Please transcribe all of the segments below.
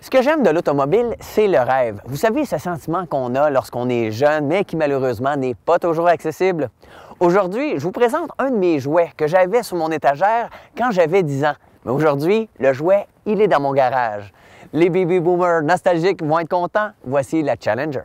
Ce que j'aime de l'automobile, c'est le rêve. Vous savez, ce sentiment qu'on a lorsqu'on est jeune, mais qui malheureusement n'est pas toujours accessible. Aujourd'hui, je vous présente un de mes jouets que j'avais sur mon étagère quand j'avais 10 ans. Mais aujourd'hui, le jouet, il est dans mon garage. Les baby boomers nostalgiques vont être contents. Voici la Challenger.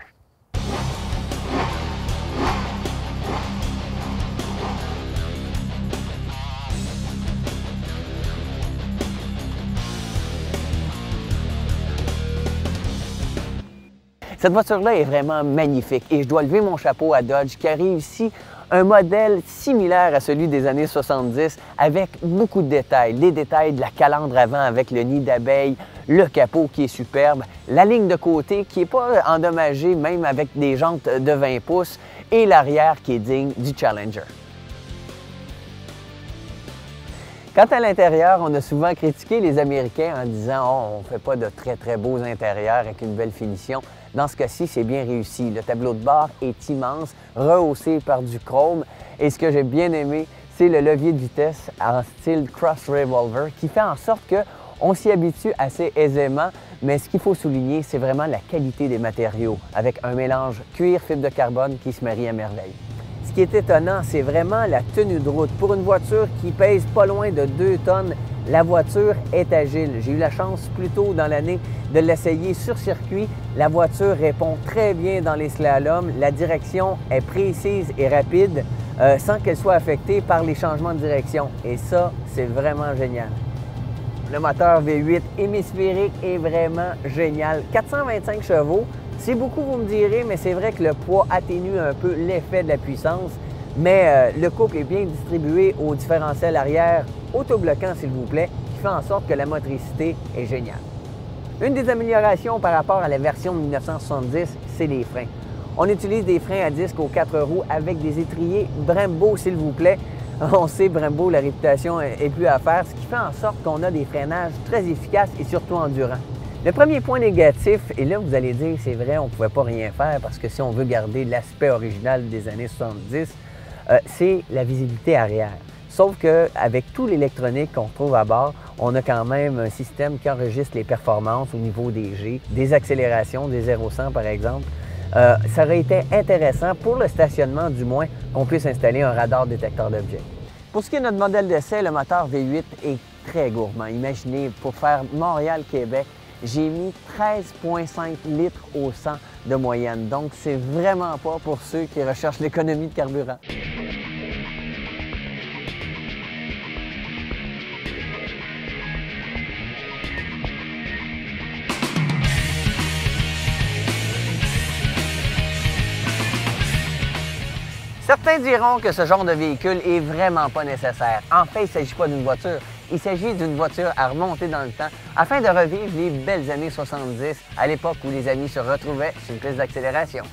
Cette voiture-là est vraiment magnifique et je dois lever mon chapeau à Dodge qui a réussi un modèle similaire à celui des années 70 avec beaucoup de détails. Les détails de la calandre avant avec le nid d'abeille, le capot qui est superbe, la ligne de côté qui n'est pas endommagée même avec des jantes de 20 pouces et l'arrière qui est digne du Challenger. Quant à l'intérieur, on a souvent critiqué les Américains en disant « Oh, on ne fait pas de très beaux intérieurs avec une belle finition ». Dans ce cas-ci, c'est bien réussi. Le tableau de bord est immense, rehaussé par du chrome. Et ce que j'ai bien aimé, c'est le levier de vitesse en style Cross Revolver qui fait en sorte qu'on s'y habitue assez aisément. Mais ce qu'il faut souligner, c'est vraiment la qualité des matériaux avec un mélange cuir-fibre de carbone qui se marie à merveille. Ce qui est étonnant, c'est vraiment la tenue de route. Pour une voiture qui pèse pas loin de 2 tonnes, la voiture est agile. J'ai eu la chance plus tôt dans l'année de l'essayer sur circuit. La voiture répond très bien dans les slaloms. La direction est précise et rapide sans qu'elle soit affectée par les changements de direction. Et ça, c'est vraiment génial. Le moteur V8 hémisphérique est vraiment génial. 425 chevaux. C'est beaucoup, vous me direz, mais c'est vrai que le poids atténue un peu l'effet de la puissance. Mais le couple est bien distribué au différentiel arrière autobloquant, s'il vous plaît, qui fait en sorte que la motricité est géniale. Une des améliorations par rapport à la version de 1970, c'est les freins. On utilise des freins à disque aux 4 roues avec des étriers Brembo, s'il vous plaît. On sait, Brembo, la réputation est plus à faire, ce qui fait en sorte qu'on a des freinages très efficaces et surtout endurants. Le premier point négatif, et là vous allez dire, c'est vrai, on ne pouvait pas rien faire parce que si on veut garder l'aspect original des années 70, c'est la visibilité arrière. Sauf qu'avec tout l'électronique qu'on trouve à bord, on a quand même un système qui enregistre les performances au niveau des G, des accélérations, des 0-100 par exemple. Ça aurait été intéressant, pour le stationnement du moins, qu'on puisse installer un radar détecteur d'objets. Pour ce qui est de notre modèle d'essai, le moteur V8 est très gourmand. Imaginez, pour faire Montréal-Québec, j'ai mis 13,5 litres au 100 de moyenne. Donc, c'est vraiment pas pour ceux qui recherchent l'économie de carburant. Certains diront que ce genre de véhicule est vraiment pas nécessaire. En fait, il ne s'agit pas d'une voiture. Il s'agit d'une voiture à remonter dans le temps afin de revivre les belles années 70, à l'époque où les amis se retrouvaient sur une piste d'accélération.